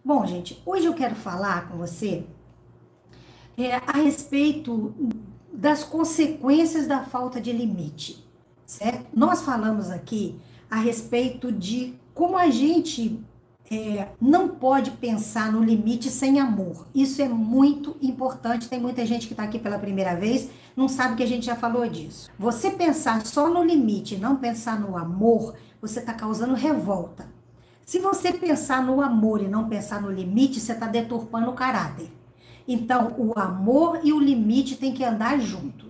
Bom, gente, hoje eu quero falar com você a respeito das consequências da falta de limite, certo? Nós falamos aqui a respeito de como a gente não pode pensar no limite sem amor. Isso é muito importante. Tem muita gente que está aqui pela primeira vez, não sabe que a gente já falou disso. Você pensar só no limite e não pensar no amor, você está causando revolta. Se você pensar no amor e não pensar no limite, você está deturpando o caráter. Então, o amor e o limite têm que andar junto.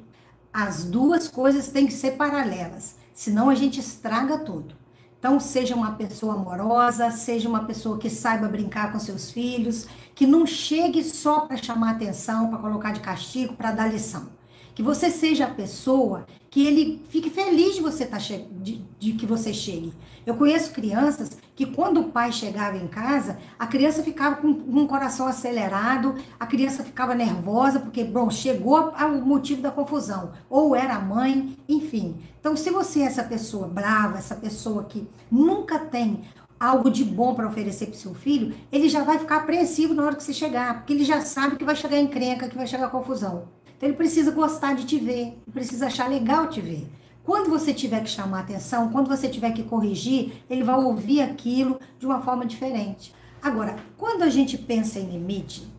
As duas coisas têm que ser paralelas, senão a gente estraga tudo. Então, seja uma pessoa amorosa, seja uma pessoa que saiba brincar com seus filhos, que não chegue só para chamar atenção, para colocar de castigo, para dar lição. Que você seja a pessoa que ele fique feliz de você de que você chegue. Eu conheço crianças que quando o pai chegava em casa, a criança ficava com um coração acelerado, a criança ficava nervosa, porque, bom, chegou ao motivo da confusão, ou era a mãe, enfim. Então, se você é essa pessoa brava, essa pessoa que nunca tem algo de bom para oferecer para o seu filho, ele já vai ficar apreensivo na hora que você chegar, porque ele já sabe que vai chegar encrenca, que vai chegar confusão. Então, ele precisa gostar de te ver, precisa achar legal te ver. Quando você tiver que chamar atenção, quando você tiver que corrigir, ele vai ouvir aquilo de uma forma diferente. Agora, quando a gente pensa em limite,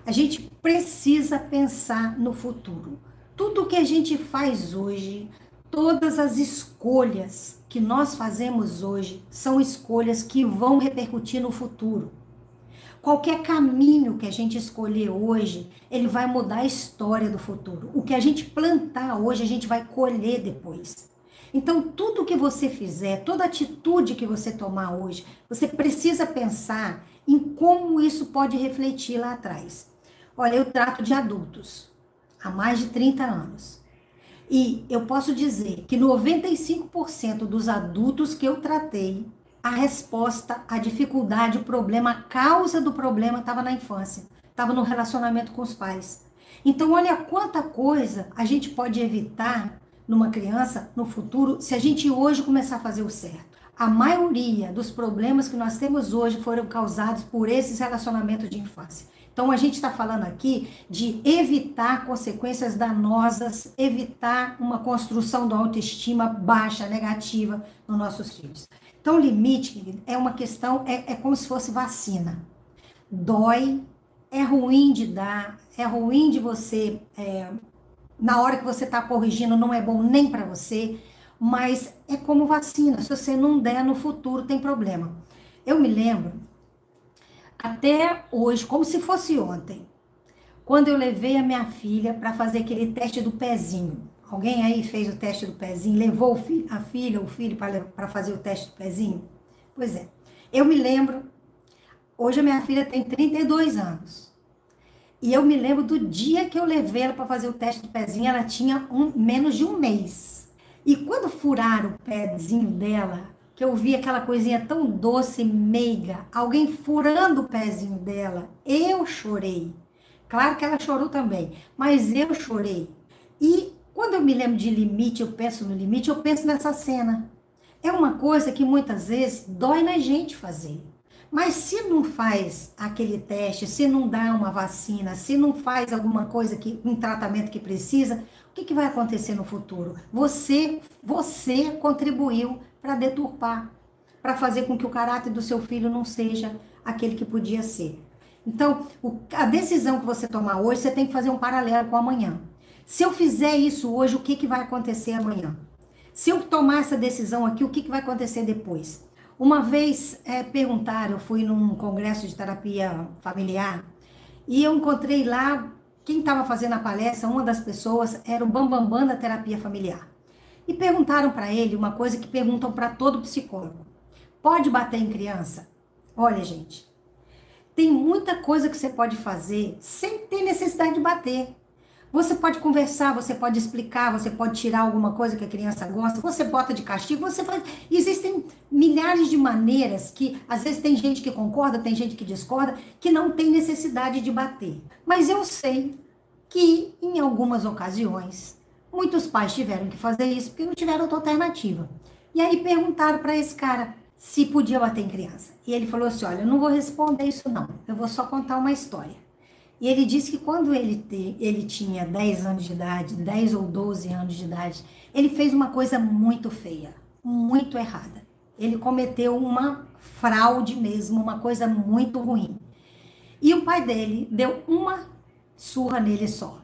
a gente precisa pensar no futuro. Tudo que a gente faz hoje, todas as escolhas que nós fazemos hoje, são escolhas que vão repercutir no futuro. Qualquer caminho que a gente escolher hoje, ele vai mudar a história do futuro. O que a gente plantar hoje, a gente vai colher depois. Então, tudo que você fizer, toda atitude que você tomar hoje, você precisa pensar em como isso pode refletir lá atrás. Olha, eu trato de adultos há mais de 30 anos. E eu posso dizer que 95% dos adultos que eu tratei, a resposta, a dificuldade, o problema, a causa do problema estava na infância, estava no relacionamento com os pais. Então, olha quanta coisa a gente pode evitar numa criança no futuro se a gente hoje começar a fazer o certo. A maioria dos problemas que nós temos hoje foram causados por esses relacionamentos de infância. Então, a gente está falando aqui de evitar consequências danosas, evitar uma construção da autoestima baixa, negativa nos nossos filhos. Então, limite é uma questão, é como se fosse vacina. Dói, é ruim de dar, é ruim de você, na hora que você está corrigindo, não é bom nem para você, mas é como vacina. Se você não der no futuro, tem problema. Eu me lembro, até hoje, como se fosse ontem, quando eu levei a minha filha para fazer aquele teste do pezinho. Alguém aí fez o teste do pezinho? Levou a filha ou o filho para fazer o teste do pezinho? Pois é. Eu me lembro, hoje a minha filha tem 32 anos. E eu me lembro do dia que eu levei ela para fazer o teste do pezinho, ela tinha menos de um mês. E quando furaram o pezinho dela, que eu vi aquela coisinha tão doce, meiga, alguém furando o pezinho dela, eu chorei. Claro que ela chorou também, mas eu chorei. E quando eu me lembro de limite, eu penso no limite, eu penso nessa cena. É uma coisa que muitas vezes dói na gente fazer. Mas se não faz aquele teste, se não dá uma vacina, se não faz alguma coisa, um tratamento que precisa, o que vai acontecer no futuro? Você contribuiu para deturpar, para fazer com que o caráter do seu filho não seja aquele que podia ser. Então, a decisão que você tomar hoje, você tem que fazer um paralelo com amanhã. Se eu fizer isso hoje, o que vai acontecer amanhã? Se eu tomar essa decisão aqui, o que vai acontecer depois? Uma vez perguntaram, eu fui num congresso de terapia familiar, e eu encontrei lá, quem estava fazendo a palestra, uma das pessoas, era o bambambam da terapia familiar. E perguntaram para ele uma coisa que perguntam para todo psicólogo. Pode bater em criança? Olha, gente, tem muita coisa que você pode fazer sem ter necessidade de bater. Você pode conversar, você pode explicar, você pode tirar alguma coisa que a criança gosta, você bota de castigo, você faz... Existem milhares de maneiras que, às vezes, tem gente que concorda, tem gente que discorda, que não tem necessidade de bater. Mas eu sei que, em algumas ocasiões, muitos pais tiveram que fazer isso porque não tiveram outra alternativa. E aí perguntaram para esse cara, se podia bater em criança. E ele falou assim, olha, eu não vou responder isso não, eu vou só contar uma história. E ele disse que quando ele tinha 10 anos de idade, 10 ou 12 anos de idade, ele fez uma coisa muito feia, muito errada. Ele cometeu uma fraude mesmo, uma coisa muito ruim. E o pai dele deu uma surra nele só.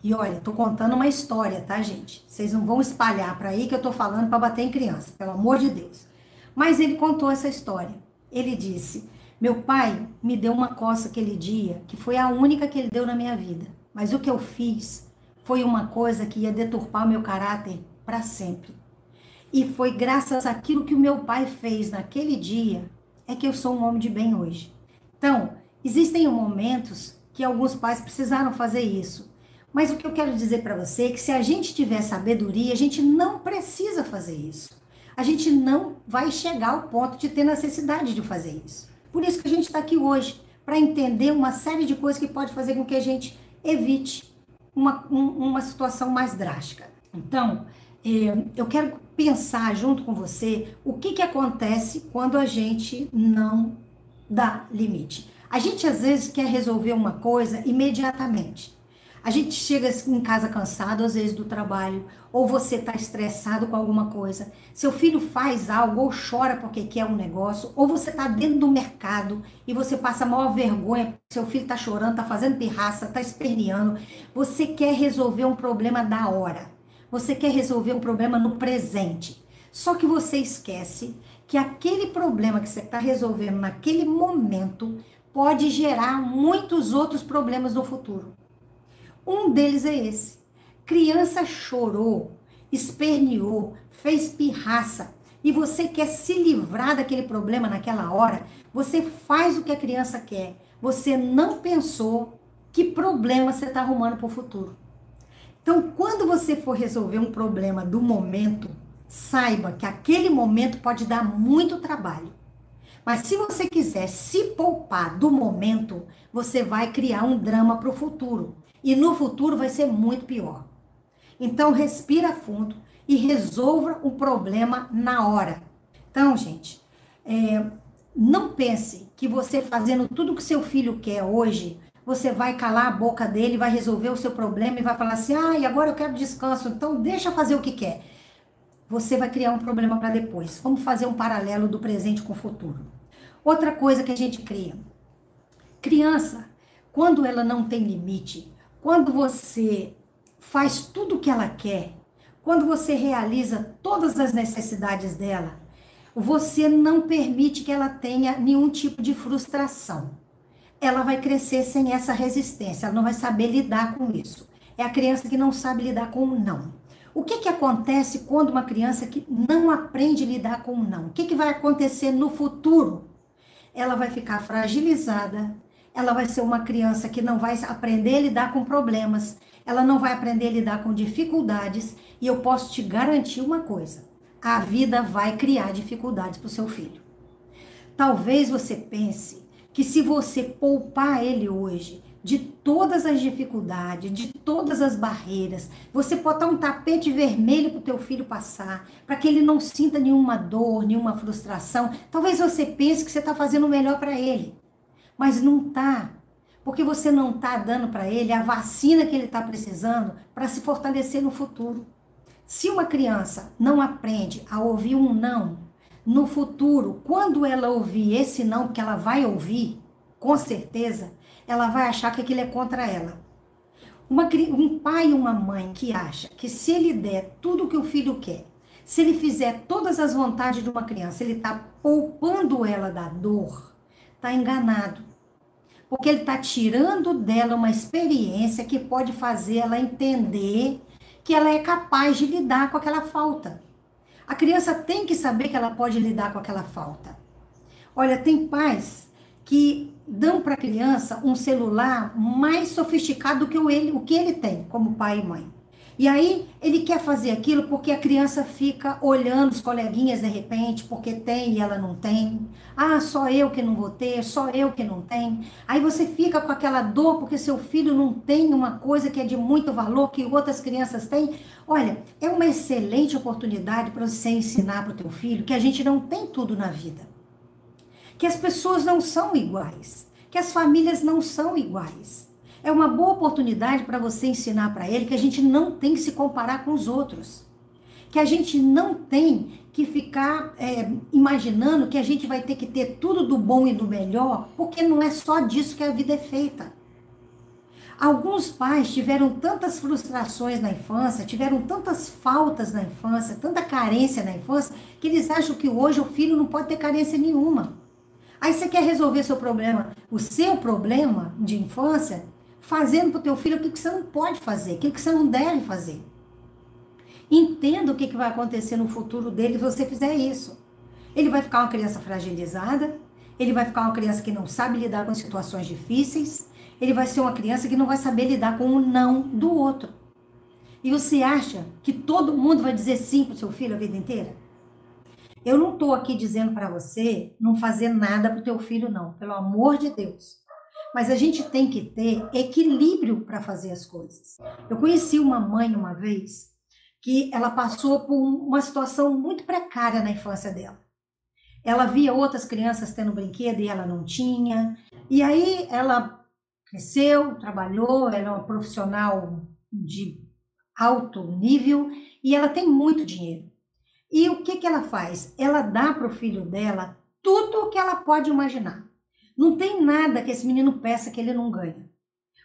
E olha, tô contando uma história, tá, gente? Vocês não vão espalhar para aí que eu tô falando para bater em criança, pelo amor de Deus. Mas ele contou essa história. Ele disse: meu pai me deu uma coça aquele dia, que foi a única que ele deu na minha vida. Mas o que eu fiz foi uma coisa que ia deturpar o meu caráter para sempre. E foi graças àquilo que o meu pai fez naquele dia é que eu sou um homem de bem hoje. Então, existem momentos que alguns pais precisaram fazer isso. Mas o que eu quero dizer para você é que se a gente tiver sabedoria, a gente não precisa fazer isso. A gente não vai chegar ao ponto de ter necessidade de fazer isso. Por isso que a gente está aqui hoje, para entender uma série de coisas que pode fazer com que a gente evite uma situação mais drástica. Então, eu quero pensar junto com você o que acontece quando a gente não dá limite. A gente às vezes quer resolver uma coisa imediatamente. A gente chega em casa cansado, às vezes, do trabalho, ou você está estressado com alguma coisa, seu filho faz algo ou chora porque quer um negócio, ou você está dentro do mercado e você passa a maior vergonha porque seu filho está chorando, está fazendo pirraça, está esperneando. Você quer resolver um problema da hora. Você quer resolver um problema no presente. Só que você esquece que aquele problema que você está resolvendo naquele momento pode gerar muitos outros problemas no futuro. Um deles é esse. Criança chorou, esperneou, fez pirraça e você quer se livrar daquele problema naquela hora, você faz o que a criança quer. Você não pensou que problema você está arrumando para o futuro. Então, quando você for resolver um problema do momento, saiba que aquele momento pode dar muito trabalho. Mas se você quiser se poupar do momento, você vai criar um drama para o futuro. E no futuro vai ser muito pior. Então, respira fundo e resolva o problema na hora. Então, gente, não pense que você fazendo tudo que seu filho quer hoje, você vai calar a boca dele, vai resolver o seu problema e vai falar assim, e agora eu quero descanso, então deixa fazer o que quer. Você vai criar um problema para depois. Vamos fazer um paralelo do presente com o futuro. Outra coisa que a gente cria. Criança, quando ela não tem limite, quando você faz tudo o que ela quer, quando você realiza todas as necessidades dela, você não permite que ela tenha nenhum tipo de frustração. Ela vai crescer sem essa resistência, ela não vai saber lidar com isso. É a criança que não sabe lidar com o não. O que acontece quando uma criança que não aprende a lidar com o não? O que vai acontecer no futuro? Ela vai ficar fragilizada, ela vai ser uma criança que não vai aprender a lidar com problemas, ela não vai aprender a lidar com dificuldades, e eu posso te garantir uma coisa, a vida vai criar dificuldades para o seu filho. Talvez você pense que se você poupar ele hoje de todas as dificuldades, de todas as barreiras, você botar um tapete vermelho para o teu filho passar, para que ele não sinta nenhuma dor, nenhuma frustração, talvez você pense que você está fazendo o melhor para ele. Mas não tá, porque você não tá dando para ele a vacina que ele está precisando para se fortalecer no futuro. Se uma criança não aprende a ouvir um não, no futuro, quando ela ouvir esse não, que ela vai ouvir, com certeza, ela vai achar que aquilo é contra ela. Um pai e uma mãe que acha que se ele der tudo o que o filho quer, se ele fizer todas as vontades de uma criança, ele está poupando ela da dor, está enganado. Porque ele está tirando dela uma experiência que pode fazer ela entender que ela é capaz de lidar com aquela falta. A criança tem que saber que ela pode lidar com aquela falta. Olha, tem pais que dão para a criança um celular mais sofisticado do que o que ele tem, como pai e mãe. E aí ele quer fazer aquilo porque a criança fica olhando os coleguinhas de repente, porque tem e ela não tem. Ah, só eu que não vou ter, só eu que não tenho. Aí você fica com aquela dor porque seu filho não tem uma coisa que é de muito valor que outras crianças têm. Olha, é uma excelente oportunidade para você ensinar para o teu filho que a gente não tem tudo na vida, que as pessoas não são iguais, que as famílias não são iguais. É uma boa oportunidade para você ensinar para ele que a gente não tem que se comparar com os outros, que a gente não tem que ficar imaginando que a gente vai ter que ter tudo do bom e do melhor, porque não é só disso que a vida é feita. Alguns pais tiveram tantas frustrações na infância, tiveram tantas faltas na infância, tanta carência na infância, que eles acham que hoje o filho não pode ter carência nenhuma. Aí você quer resolver seu problema, o seu problema de infância, fazendo para o teu filho aquilo que você não pode fazer, aquilo que você não deve fazer. Entenda o que vai acontecer no futuro dele se você fizer isso. Ele vai ficar uma criança fragilizada, ele vai ficar uma criança que não sabe lidar com situações difíceis, ele vai ser uma criança que não vai saber lidar com o não do outro. E você acha que todo mundo vai dizer sim para o seu filho a vida inteira? Eu não estou aqui dizendo para você não fazer nada para o teu filho, não, pelo amor de Deus. Mas a gente tem que ter equilíbrio para fazer as coisas. Eu conheci uma mãe uma vez que ela passou por uma situação muito precária na infância dela. Ela via outras crianças tendo brinquedo e ela não tinha. E aí ela cresceu, trabalhou, ela é uma profissional de alto nível e ela tem muito dinheiro. E o que ela faz? Ela dá para o filho dela tudo o que ela pode imaginar. Não tem nada que esse menino peça que ele não ganha.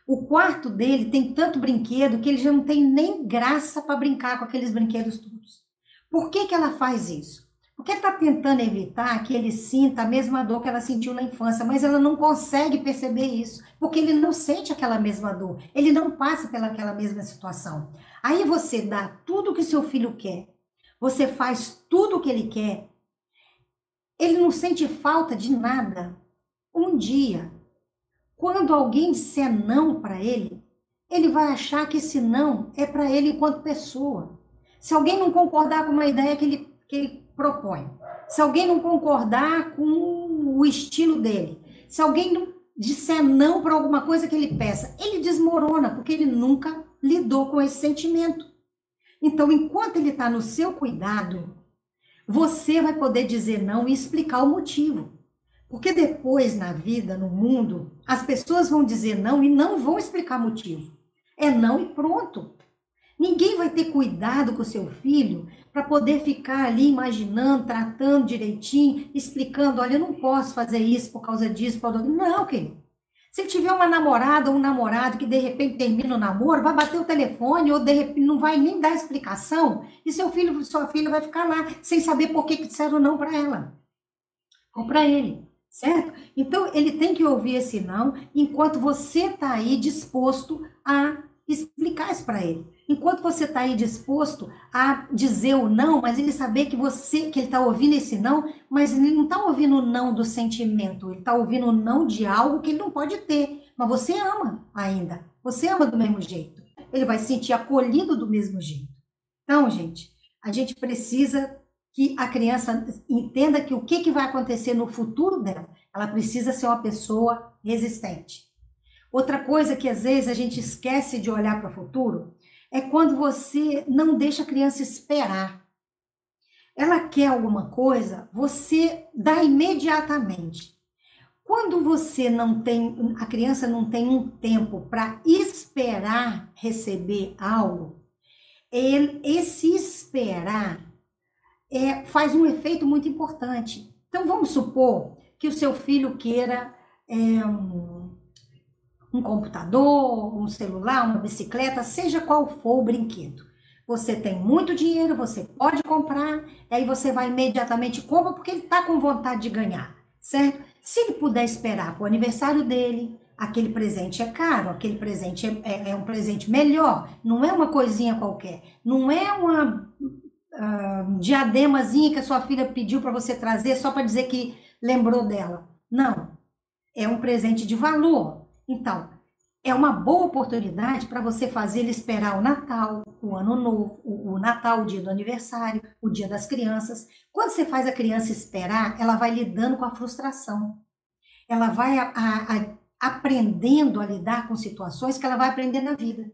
O quarto dele tem tanto brinquedo que ele já não tem nem graça para brincar com aqueles brinquedos todos. Por que ela faz isso? Porque está tentando evitar que ele sinta a mesma dor que ela sentiu na infância, mas ela não consegue perceber isso, porque ele não sente aquela mesma dor, ele não passa pelaquela mesma situação. Aí você dá tudo o que seu filho quer, você faz tudo o que ele quer, ele não sente falta de nada. Um dia, quando alguém disser não para ele, ele vai achar que esse não é para ele enquanto pessoa. Se alguém não concordar com uma ideia que ele propõe, se alguém não concordar com o estilo dele, se alguém não disser não para alguma coisa que ele peça, ele desmorona, porque ele nunca lidou com esse sentimento. Então, enquanto ele está no seu cuidado, você vai poder dizer não e explicar o motivo. Porque depois, na vida, no mundo, as pessoas vão dizer não e não vão explicar motivo. É não e pronto. Ninguém vai ter cuidado com o seu filho para poder ficar ali imaginando, tratando direitinho, explicando, olha, eu não posso fazer isso por causa disso. Não, querido. Se ele tiver uma namorada ou um namorado que de repente termina o namoro, vai bater o telefone ou de repente não vai nem dar explicação e seu filho, sua filha vai ficar lá sem saber por que disseram não para ela ou para ele. Certo? Então, ele tem que ouvir esse não, enquanto você está aí disposto a explicar isso para ele. Enquanto você está aí disposto a dizer o não, mas ele saber que ele está ouvindo esse não, mas ele não está ouvindo o não do sentimento, ele está ouvindo o não de algo que ele não pode ter. Mas você ama ainda, você ama do mesmo jeito. Ele vai se sentir acolhido do mesmo jeito. Então, gente, a gente precisa que a criança entenda que o que vai acontecer no futuro dela, ela precisa ser uma pessoa resistente. Outra coisa que às vezes a gente esquece de olhar para o futuro é quando você não deixa a criança esperar. Ela quer alguma coisa, você dá imediatamente. Quando você não tem, a criança não tem um tempo para esperar receber algo, esse esperar faz um efeito muito importante. Então, vamos supor que o seu filho queira um computador, um celular, uma bicicleta, seja qual for o brinquedo. Você tem muito dinheiro, você pode comprar, e aí você vai imediatamente e compra porque ele está com vontade de ganhar, certo? Se ele puder esperar para o aniversário dele, aquele presente é caro, aquele presente é um presente melhor, não é uma coisinha qualquer, não é uma diademazinha que a sua filha pediu para você trazer só para dizer que lembrou dela. Não, é um presente de valor. Então, É uma boa oportunidade para você fazer ele esperar o Natal, o Ano Novo, o Natal, o dia do aniversário, o dia das crianças. Quando você faz a criança esperar, ela vai lidando com a frustração. Ela vai aprendendo a lidar com situações que ela vai aprender na vida.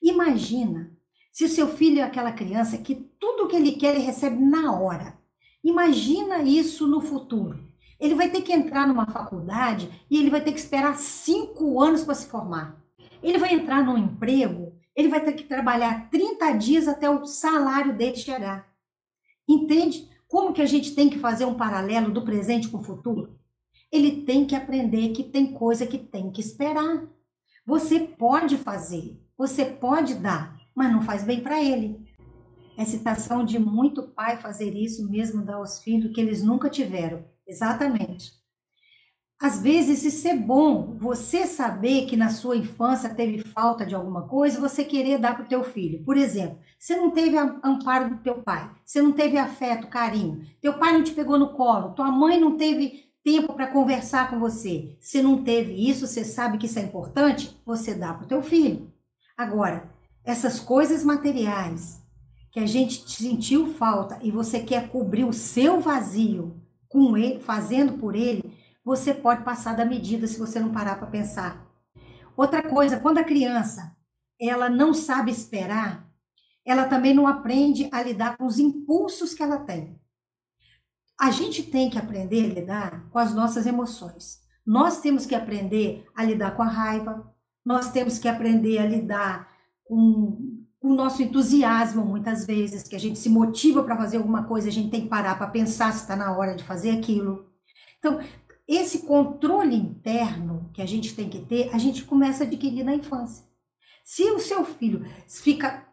Imagina se o seu filho é aquela criança que tudo que ele quer ele recebe na hora. Imagina isso no futuro. Ele vai ter que entrar numa faculdade e ele vai ter que esperar 5 anos para se formar. Ele vai entrar num emprego, ele vai ter que trabalhar 30 dias até o salário dele chegar. Entende como que a gente tem que fazer um paralelo do presente com o futuro? Ele tem que aprender que tem coisa que tem que esperar. Você pode fazer, você pode dar, mas não faz bem para ele. É citação de muito pai fazer isso mesmo, dar aos filhos que eles nunca tiveram. Exatamente. Às vezes isso é bom, você saber que na sua infância teve falta de alguma coisa, você querer dar para o teu filho. Por exemplo, você não teve amparo do teu pai, você não teve afeto, carinho, teu pai não te pegou no colo, tua mãe não teve tempo para conversar com você. Se não teve isso, você sabe que isso é importante, você dá para o teu filho. Agora, essas coisas materiais que a gente sentiu falta e você quer cobrir o seu vazio com ele, fazendo por ele, você pode passar da medida se você não parar para pensar. Outra coisa, quando a criança ela não sabe esperar, ela também não aprende a lidar com os impulsos que ela tem. A gente tem que aprender a lidar com as nossas emoções. Nós temos que aprender a lidar com a raiva, nós temos que aprender a lidar com o nosso entusiasmo, muitas vezes, que a gente se motiva para fazer alguma coisa, a gente tem que parar para pensar se está na hora de fazer aquilo. Então, esse controle interno que a gente tem que ter, a gente começa a adquirir na infância. Se o seu filho fica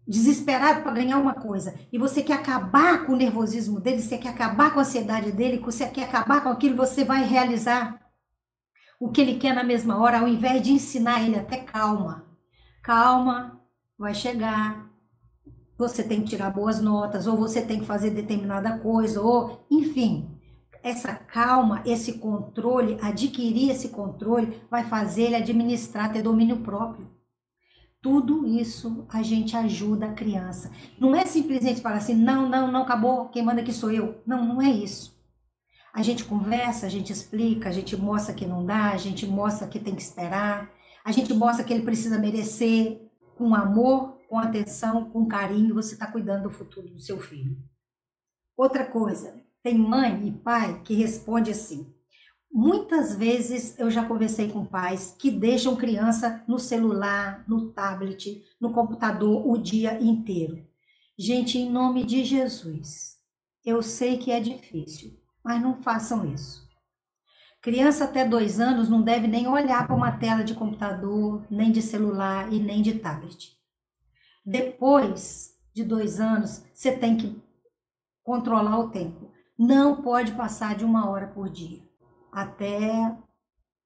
desesperado para ganhar uma coisa e você quer acabar com o nervosismo dele, você quer acabar com a ansiedade dele, você quer acabar com aquilo, você vai realizar o que ele quer na mesma hora, ao invés de ensinar ele até calma. Calma, vai chegar, você tem que tirar boas notas, ou você tem que fazer determinada coisa, ou enfim. Essa calma, esse controle, adquirir esse controle, vai fazer ele administrar, ter domínio próprio. Tudo isso a gente ajuda a criança. Não é simplesmente falar assim, não, não, não, acabou, quem manda aqui sou eu. Não, não é isso. A gente conversa, a gente explica, a gente mostra que não dá, a gente mostra que tem que esperar, a gente mostra que ele precisa merecer, com amor, com atenção, com carinho, você está cuidando do futuro do seu filho. Outra coisa, tem mãe e pai que responde assim, muitas vezes eu já conversei com pais que deixam criança no celular, no tablet, no computador o dia inteiro. Gente, em nome de Jesus, eu sei que é difícil, mas não façam isso. Criança até 2 anos não deve nem olhar para uma tela de computador, nem de celular e nem de tablet. Depois de 2 anos, você tem que controlar o tempo. Não pode passar de 1 hora por dia, até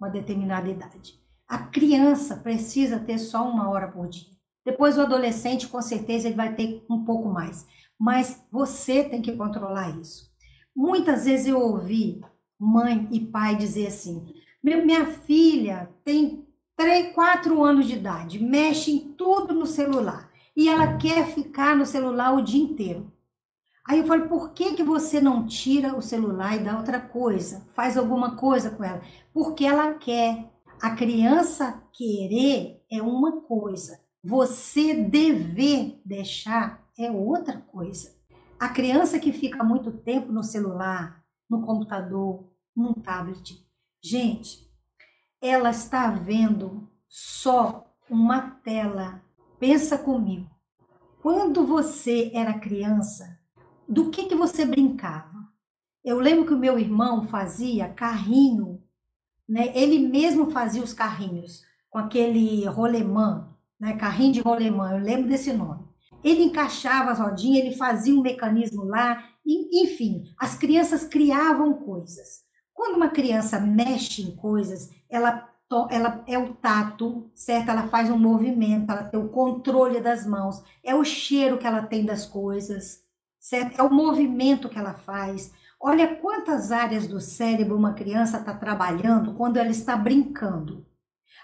uma determinada idade. A criança precisa ter só 1 hora por dia. Depois o adolescente, com certeza, ele vai ter um pouco mais. Mas você tem que controlar isso. Muitas vezes eu ouvi mãe e pai dizer assim, minha filha tem 3, 4 anos de idade, mexe em tudo no celular e ela quer ficar no celular o dia inteiro. Aí eu falei, por que você não tira o celular e dá outra coisa? Faz alguma coisa com ela. Porque ela quer. A criança querer é uma coisa. Você dever deixar é outra coisa. A criança que fica muito tempo no celular, no computador, no tablet, gente, ela está vendo só uma tela. Pensa comigo. Quando você era criança, do que você brincava? Eu lembro que o meu irmão fazia carrinho, né? Ele mesmo fazia os carrinhos com aquele rolemã, né? Carrinho de rolemã, eu lembro desse nome. Ele encaixava as rodinhas, ele fazia um mecanismo lá, enfim, as crianças criavam coisas. Quando uma criança mexe em coisas, ela é o tato, certo? Ela faz um movimento, ela tem o controle das mãos, é o cheiro que ela tem das coisas, certo? É o movimento que ela faz. Olha quantas áreas do cérebro uma criança está trabalhando quando ela está brincando.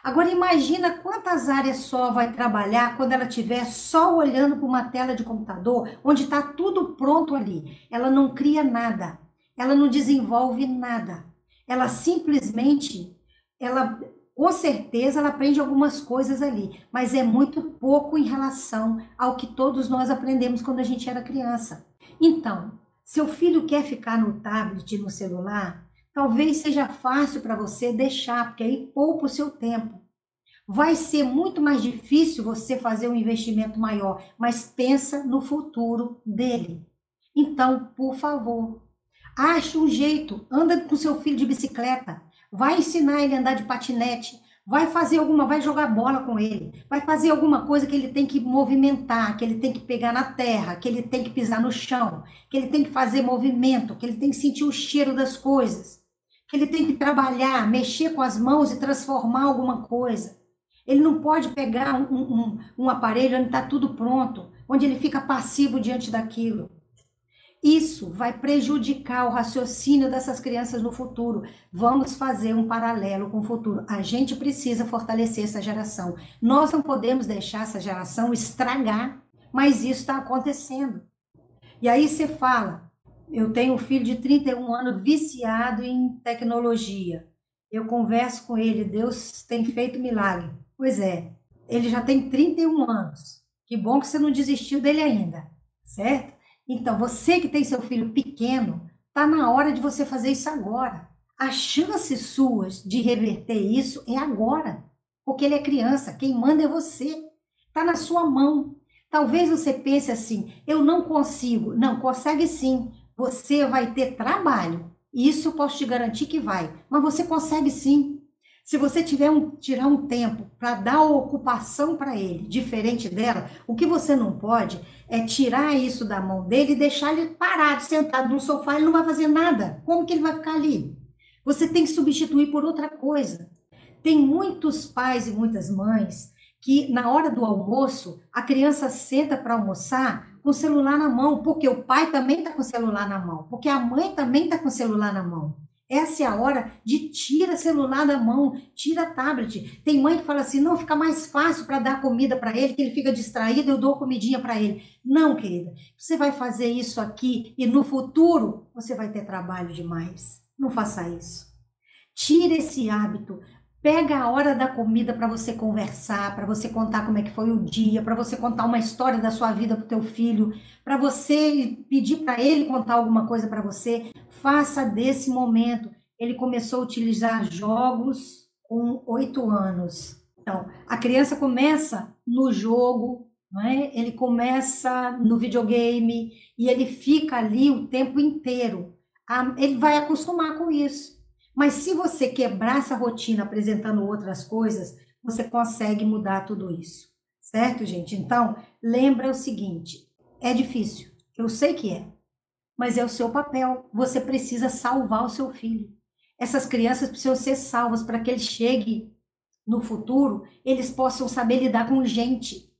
Agora imagina quantas áreas só vai trabalhar quando ela estiver só olhando para uma tela de computador, onde está tudo pronto ali. Ela não cria nada, ela não desenvolve nada. Ela simplesmente, ela com certeza ela aprende algumas coisas ali, mas é muito pouco em relação ao que todos nós aprendemos quando a gente era criança. Então, seu filho quer ficar no tablet, no celular, talvez seja fácil para você deixar, porque aí poupa o seu tempo. Vai ser muito mais difícil você fazer um investimento maior, mas pensa no futuro dele. Então, por favor, ache um jeito, anda com seu filho de bicicleta, vai ensinar ele a andar de patinete, vai fazer alguma, vai jogar bola com ele, vai fazer alguma coisa que ele tem que movimentar, que ele tem que pegar na terra, que ele tem que pisar no chão, que ele tem que fazer movimento, que ele tem que sentir o cheiro das coisas, que ele tem que trabalhar, mexer com as mãos e transformar alguma coisa. Ele não pode pegar um aparelho onde está tudo pronto, onde ele fica passivo diante daquilo. Isso vai prejudicar o raciocínio dessas crianças no futuro. Vamos fazer um paralelo com o futuro. A gente precisa fortalecer essa geração. Nós não podemos deixar essa geração estragar, mas isso está acontecendo. E aí você fala, eu tenho um filho de 31 anos viciado em tecnologia. Eu converso com ele, Deus tem feito milagre. Pois é, ele já tem 31 anos. Que bom que você não desistiu dele ainda, certo? Então, você que tem seu filho pequeno, está na hora de você fazer isso agora. As chances suas de reverter isso é agora, porque ele é criança, quem manda é você. Está na sua mão. Talvez você pense assim, eu não consigo. Não, consegue sim. Você vai ter trabalho. Isso eu posso te garantir que vai. Mas você consegue sim. Se você tirar um tempo para dar ocupação para ele, diferente dela, o que você não pode é tirar isso da mão dele e deixar ele parado, sentado no sofá, ele não vai fazer nada. Como que ele vai ficar ali? Você tem que substituir por outra coisa. Tem muitos pais e muitas mães que, na hora do almoço, a criança senta para almoçar com o celular na mão, porque o pai também está com o celular na mão, porque a mãe também está com o celular na mão. Essa é a hora de tira celular da mão, tira tablet. Tem mãe que fala assim, não, fica mais fácil para dar comida para ele, que ele fica distraído, eu dou comidinha para ele. Não, querida, você vai fazer isso aqui e no futuro você vai ter trabalho demais. Não faça isso. Tira esse hábito. Pega a hora da comida para você conversar, para você contar como é que foi o dia, para você contar uma história da sua vida para o teu filho, para você pedir para ele contar alguma coisa para você. Faça desse momento. Ele começou a utilizar jogos com 8 anos. Então, a criança começa no jogo, não é? Ele começa no videogame e ele fica ali o tempo inteiro. Ele vai acostumar com isso. Mas se você quebrar essa rotina apresentando outras coisas, você consegue mudar tudo isso. Certo, gente? Então, lembra o seguinte, é difícil, eu sei que é, mas é o seu papel. Você precisa salvar o seu filho. Essas crianças precisam ser salvas para que eles cheguem no futuro, eles possam saber lidar com gente.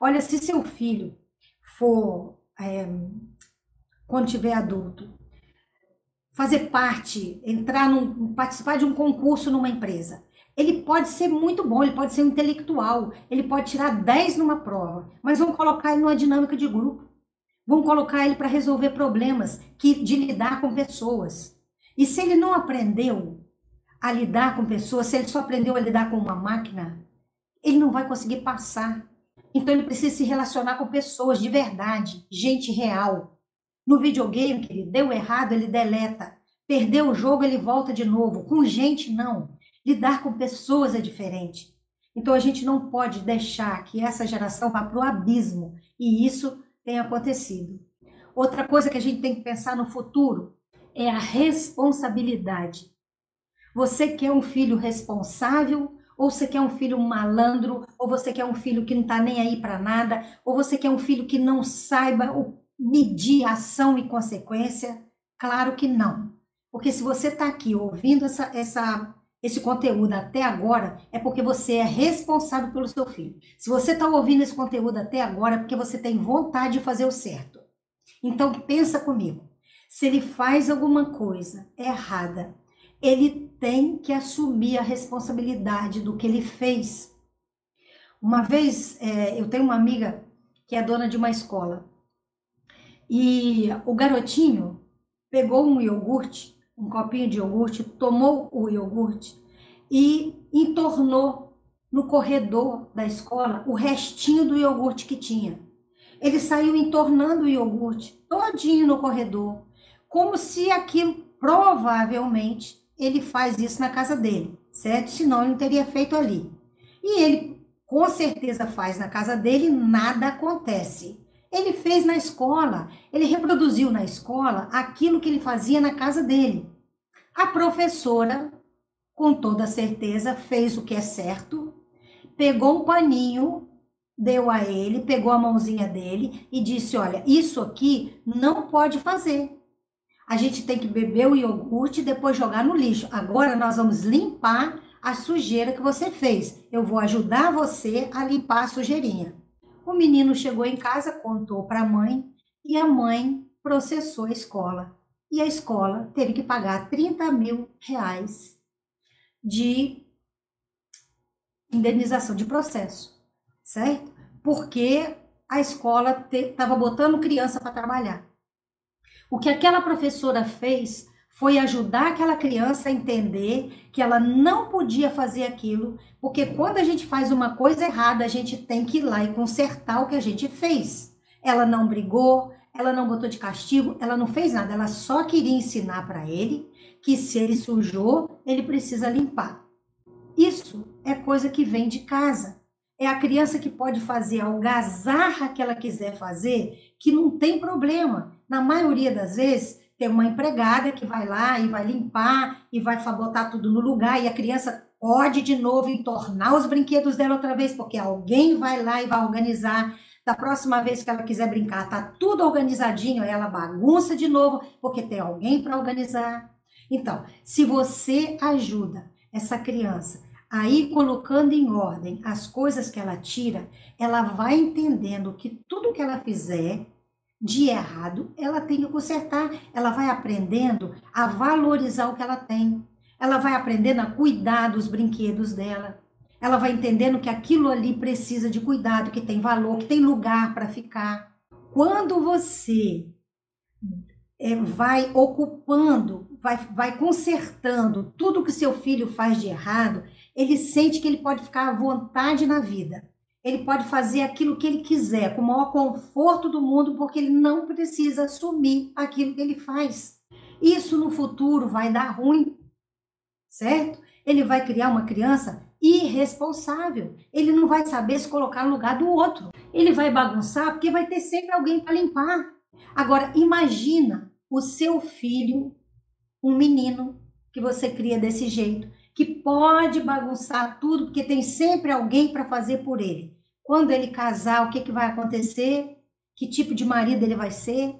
Olha, se seu filho for, quando tiver adulto, fazer parte, participar de um concurso numa empresa. Ele pode ser muito bom, ele pode ser um intelectual, ele pode tirar 10 numa prova, mas vamos colocar ele numa dinâmica de grupo. Vamos colocar ele para resolver problemas, de lidar com pessoas. E se ele não aprendeu a lidar com pessoas, se ele só aprendeu a lidar com uma máquina, ele não vai conseguir passar. Então ele precisa se relacionar com pessoas de verdade, gente real. No videogame, querido, deu errado, ele deleta. Perdeu o jogo, ele volta de novo. Com gente, não. Lidar com pessoas é diferente. Então, a gente não pode deixar que essa geração vá para o abismo. E isso tem acontecido. Outra coisa que a gente tem que pensar no futuro é a responsabilidade. Você quer um filho responsável? Ou você quer um filho malandro? Ou você quer um filho que não está nem aí para nada? Ou você quer um filho que não saiba medir ação e consequência? Claro que não. Porque se você está aqui ouvindo esse conteúdo até agora, é porque você é responsável pelo seu filho. Se você está ouvindo esse conteúdo até agora, é porque você tem vontade de fazer o certo. Então, pensa comigo. Se ele faz alguma coisa errada, ele tem que assumir a responsabilidade do que ele fez. Uma vez, eu tenho uma amiga que é dona de uma escola, e o garotinho pegou um iogurte, um copinho de iogurte, tomou o iogurte e entornou no corredor da escola o restinho do iogurte que tinha. Ele saiu entornando o iogurte todinho no corredor, como se aquilo, provavelmente, ele faz isso na casa dele, certo? Senão ele não teria feito ali. E ele, com certeza, faz na casa dele, nada acontece. Ele fez na escola, ele reproduziu na escola aquilo que ele fazia na casa dele. A professora, com toda certeza, fez o que é certo, pegou um paninho, deu a ele, pegou a mãozinha dele e disse, olha, isso aqui não pode fazer. A gente tem que beber o iogurte e depois jogar no lixo. Agora nós vamos limpar a sujeira que você fez. Eu vou ajudar você a limpar a sujeirinha. O menino chegou em casa, contou para a mãe e a mãe processou a escola. E a escola teve que pagar 30 mil reais de indenização de processo, certo? Porque a escola estava botando criança para trabalhar. O que aquela professora fez foi ajudar aquela criança a entender que ela não podia fazer aquilo, porque quando a gente faz uma coisa errada, a gente tem que ir lá e consertar o que a gente fez. Ela não brigou, ela não botou de castigo, ela não fez nada, ela só queria ensinar para ele que se ele sujou, ele precisa limpar. Isso é coisa que vem de casa. É a criança que pode fazer a algazarra que ela quiser fazer, que não tem problema. Na maioria das vezes, tem uma empregada que vai lá e vai limpar e vai botar tudo no lugar e a criança pode de novo entornar os brinquedos dela outra vez, porque alguém vai lá e vai organizar. Da próxima vez que ela quiser brincar, tá tudo organizadinho, ela bagunça de novo, porque tem alguém para organizar. Então, se você ajuda essa criança a ir colocando em ordem as coisas que ela tira, ela vai entendendo que tudo que ela fizer de errado, ela tem que consertar. Ela vai aprendendo a valorizar o que ela tem. Ela vai aprendendo a cuidar dos brinquedos dela. Ela vai entendendo que aquilo ali precisa de cuidado, que tem valor, que tem lugar para ficar. Quando você vai ocupando, vai consertando tudo que seu filho faz de errado, ele sente que ele pode ficar à vontade na vida. Ele pode fazer aquilo que ele quiser, com o maior conforto do mundo, porque ele não precisa assumir aquilo que ele faz. Isso no futuro vai dar ruim, certo? Ele vai criar uma criança irresponsável. Ele não vai saber se colocar no lugar do outro. Ele vai bagunçar porque vai ter sempre alguém para limpar. Agora, imagina o seu filho, um menino que você cria desse jeito, que pode bagunçar tudo, porque tem sempre alguém para fazer por ele. Quando ele casar, o que vai acontecer? Que tipo de marido ele vai ser?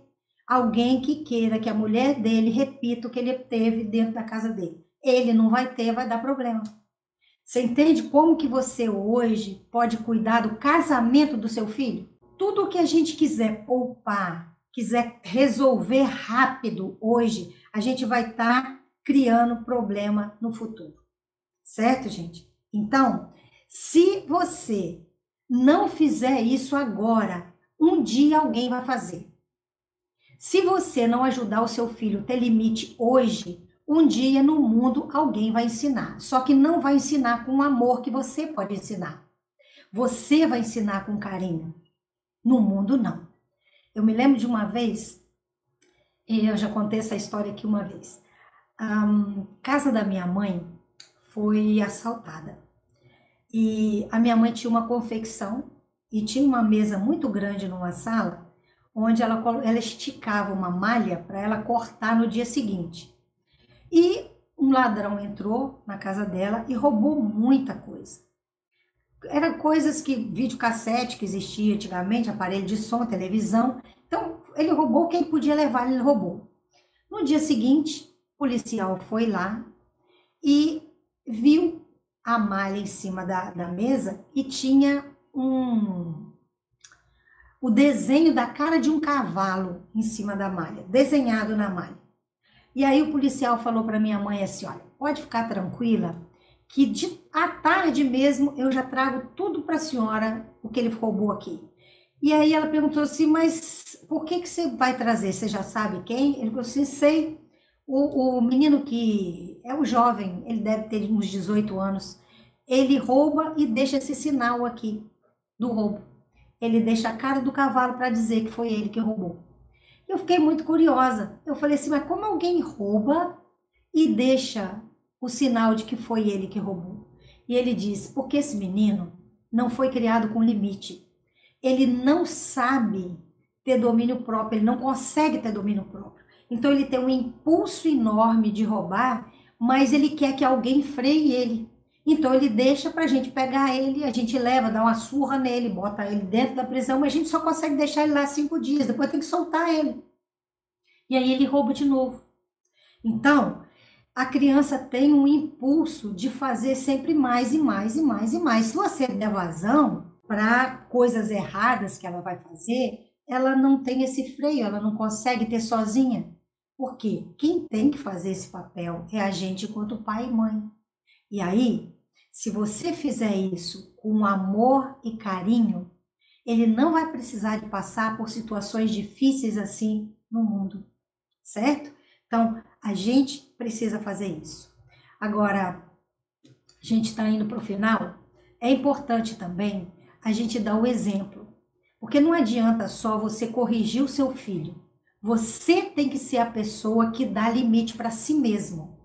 Alguém que queira que a mulher dele repita o que ele teve dentro da casa dele. Ele não vai ter, vai dar problema. Você entende como que você hoje pode cuidar do casamento do seu filho? Tudo o que a gente quiser poupar, quiser resolver rápido hoje, a gente vai estar criando problema no futuro. Certo, gente? Então, se você não fizer isso agora, um dia alguém vai fazer. Se você não ajudar o seu filho a ter limite hoje, um dia no mundo alguém vai ensinar. Só que não vai ensinar com o amor que você pode ensinar. Você vai ensinar com carinho. No mundo, não. Eu me lembro de uma vez, e eu já contei essa história aqui uma vez. A casa da minha mãe foi assaltada. E a minha mãe tinha uma confecção e tinha uma mesa muito grande numa sala, onde ela esticava uma malha para ela cortar no dia seguinte. E um ladrão entrou na casa dela e roubou muita coisa. Eram coisas que, videocassete que existia antigamente, aparelho de som, televisão. Então, ele roubou quem podia levar, ele roubou. No dia seguinte, o policial foi lá e viu a malha em cima da mesa e tinha o desenho da cara de um cavalo em cima da malha, desenhado na malha. E aí o policial falou para minha mãe assim, olha, pode ficar tranquila, que à tarde mesmo eu já trago tudo para a senhora, o que ele roubou aqui. E aí ela perguntou assim, mas por que você vai trazer? Você já sabe quem? Ele falou assim, sei. O menino que é o jovem, ele deve ter uns 18 anos, ele rouba e deixa esse sinal aqui do roubo. Ele deixa a cara do cavalo para dizer que foi ele que roubou. Eu fiquei muito curiosa. Eu falei assim, mas como alguém rouba e deixa o sinal de que foi ele que roubou? E ele disse, porque esse menino não foi criado com limite. Ele não sabe ter domínio próprio, ele não consegue ter domínio próprio. Então ele tem um impulso enorme de roubar, mas ele quer que alguém freie ele. Então ele deixa para a gente pegar ele, a gente leva, dá uma surra nele, bota ele dentro da prisão, mas a gente só consegue deixar ele lá 5 dias, depois tem que soltar ele. E aí ele rouba de novo. Então, a criança tem um impulso de fazer sempre mais e mais e mais e mais. Se você der vazão para coisas erradas que ela vai fazer, ela não tem esse freio, ela não consegue ter sozinha. Por quê? Quem tem que fazer esse papel é a gente enquanto pai e mãe. E aí, se você fizer isso com amor e carinho, ele não vai precisar de passar por situações difíceis assim no mundo, certo? Então, a gente precisa fazer isso. Agora, a gente está indo para o final, é importante também a gente dar o exemplo, porque não adianta só você corrigir o seu filho, você tem que ser a pessoa que dá limite para si mesmo.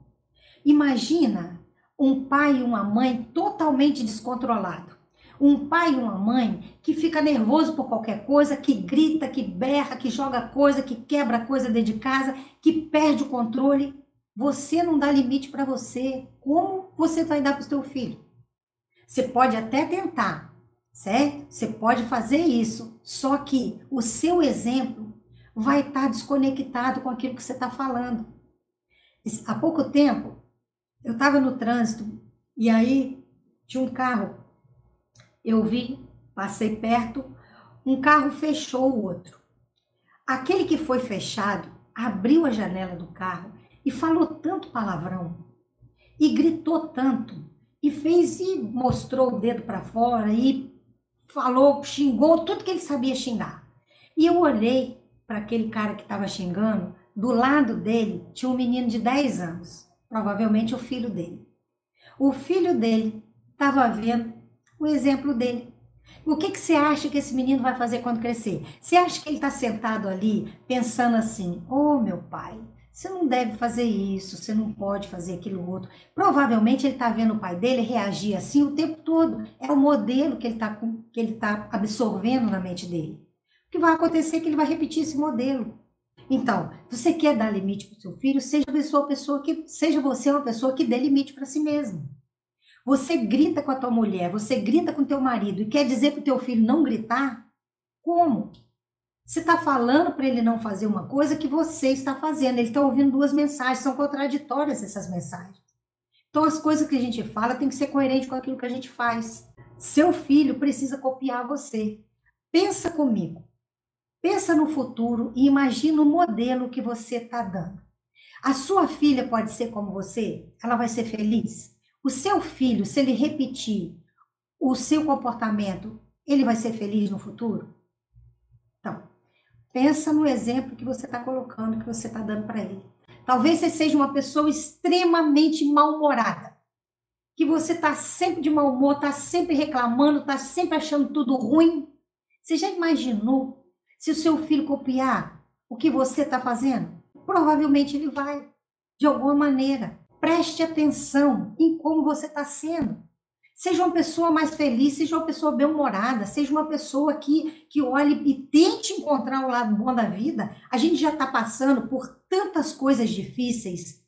Imagina um pai e uma mãe totalmente descontrolado. Um pai e uma mãe que fica nervoso por qualquer coisa, que grita, que berra, que joga coisa, que quebra coisa dentro de casa, que perde o controle. Você não dá limite para você. Como você vai dar para o seu filho? Você pode até tentar, certo? Você pode fazer isso, só que o seu exemplo vai estar desconectado com aquilo que você está falando. Há pouco tempo, eu estava no trânsito e aí tinha um carro. Eu vi, passei perto, um carro fechou o outro. Aquele que foi fechado abriu a janela do carro e falou tanto palavrão e gritou tanto e fez e mostrou o dedo para fora e falou, xingou tudo que ele sabia xingar. E eu olhei para aquele cara que estava xingando, do lado dele tinha um menino de 10 anos, provavelmente o filho dele. O filho dele estava vendo o exemplo dele. O que você acha que esse menino vai fazer quando crescer? Você acha que ele está sentado ali pensando assim, oh meu pai, você não deve fazer isso, você não pode fazer aquilo outro. Provavelmente ele está vendo o pai dele reagir assim o tempo todo. É o modelo que ele tá absorvendo na mente dele. O que vai acontecer é que ele vai repetir esse modelo. Então, você quer dar limite para o seu filho, seja você uma pessoa que dê limite para si mesmo. Você grita com a tua mulher, você grita com o teu marido e quer dizer para o teu filho não gritar? Como? Você está falando para ele não fazer uma coisa que você está fazendo. Ele está ouvindo duas mensagens, são contraditórias essas mensagens. Então, as coisas que a gente fala tem que ser coerente com aquilo que a gente faz. Seu filho precisa copiar você. Pensa comigo. Pensa no futuro e imagina o modelo que você está dando. A sua filha pode ser como você? Ela vai ser feliz? O seu filho, se ele repetir o seu comportamento, ele vai ser feliz no futuro? Então, pensa no exemplo que você está colocando, que você está dando para ele. Talvez você seja uma pessoa extremamente mal-humorada, que você está sempre de mau humor, está sempre reclamando, está sempre achando tudo ruim. Você já imaginou se o seu filho copiar o que você está fazendo? Provavelmente ele vai, de alguma maneira. Preste atenção em como você está sendo. Seja uma pessoa mais feliz, seja uma pessoa bem-humorada, seja uma pessoa que olhe e tente encontrar o lado bom da vida. A gente já está passando por tantas coisas difíceis.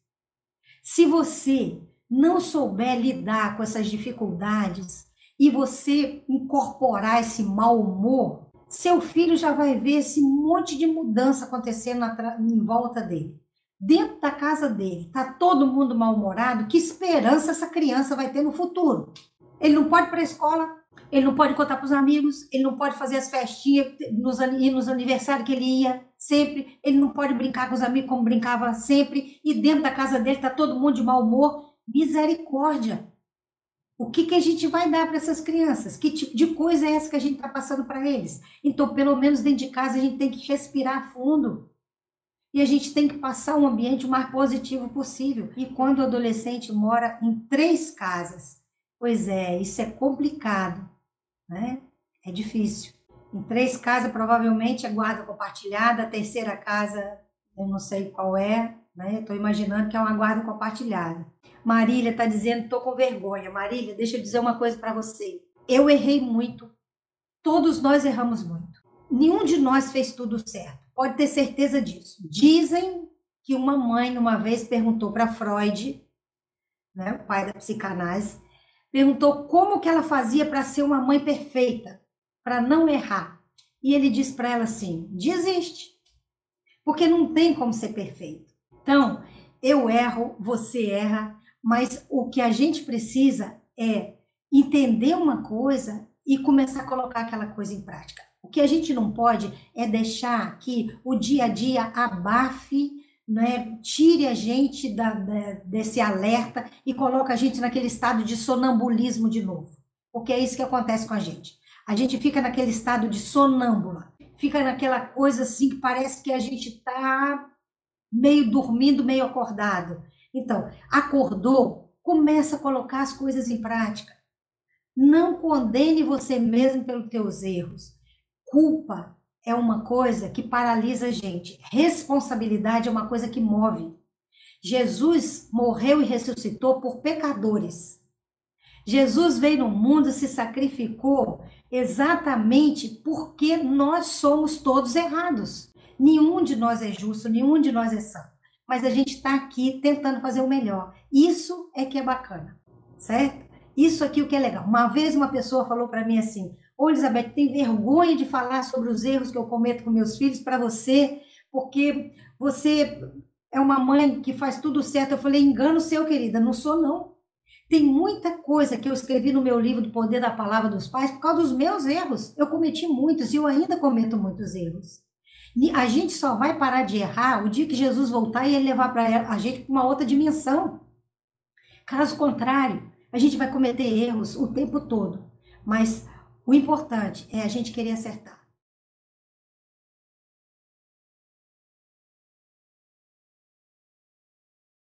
Se você não souber lidar com essas dificuldades e você incorporar esse mau humor, seu filho já vai ver esse monte de mudança acontecendo em volta dele. Dentro da casa dele, está todo mundo mal-humorado, que esperança essa criança vai ter no futuro? Ele não pode ir para a escola, ele não pode contar para os amigos, ele não pode fazer as festinhas, ir nos aniversários que ele ia, sempre, ele não pode brincar com os amigos como brincava sempre, e dentro da casa dele está todo mundo de mau humor. Misericórdia! O que a gente vai dar para essas crianças? Que tipo de coisa é essa que a gente está passando para eles? Então, pelo menos dentro de casa, a gente tem que respirar fundo. E a gente tem que passar um ambiente o mais positivo possível. E quando o adolescente mora em 3 casas, pois é, isso é complicado, né? É difícil. Em 3 casas, provavelmente, é guarda compartilhada. A terceira casa, eu não sei qual é, né? Estou imaginando que é uma guarda compartilhada. Marília está dizendo, estou com vergonha. Marília, deixa eu dizer uma coisa para você. Eu errei muito. Todos nós erramos muito. Nenhum de nós fez tudo certo. Pode ter certeza disso. Dizem que uma mãe, uma vez, perguntou para Freud, né, o pai da psicanálise, perguntou como que ela fazia para ser uma mãe perfeita, para não errar. E ele disse para ela assim, desiste, porque não tem como ser perfeito. Então, eu erro, você erra, mas o que a gente precisa é entender uma coisa e começar a colocar aquela coisa em prática. O que a gente não pode é deixar que o dia a dia abafe, né, tire a gente desse alerta e coloque a gente naquele estado de sonambulismo de novo. Porque é isso que acontece com a gente. A gente fica naquele estado de sonâmbula, fica naquela coisa assim que parece que a gente está meio dormindo, meio acordado. Então, acordou, começa a colocar as coisas em prática. Não condene você mesmo pelos teus erros. Culpa é uma coisa que paralisa a gente. Responsabilidade é uma coisa que move. Jesus morreu e ressuscitou por pecadores. Jesus veio no mundo, se sacrificou exatamente porque nós somos todos errados. Nenhum de nós é justo, nenhum de nós é santo. Mas a gente está aqui tentando fazer o melhor. Isso é que é bacana, certo? Isso aqui o que é legal. Uma vez uma pessoa falou para mim assim, ô Elizabeth, tem vergonha de falar sobre os erros que eu cometo com meus filhos para você, porque você é uma mãe que faz tudo certo. Eu falei, engano seu, querida, não sou não. Tem muita coisa que eu escrevi no meu livro do Poder da Palavra dos Pais por causa dos meus erros. Eu cometi muitos e eu ainda cometo muitos erros. A gente só vai parar de errar o dia que Jesus voltar e ele levar para a gente para uma outra dimensão. Caso contrário, a gente vai cometer erros o tempo todo. Mas o importante é a gente querer acertar.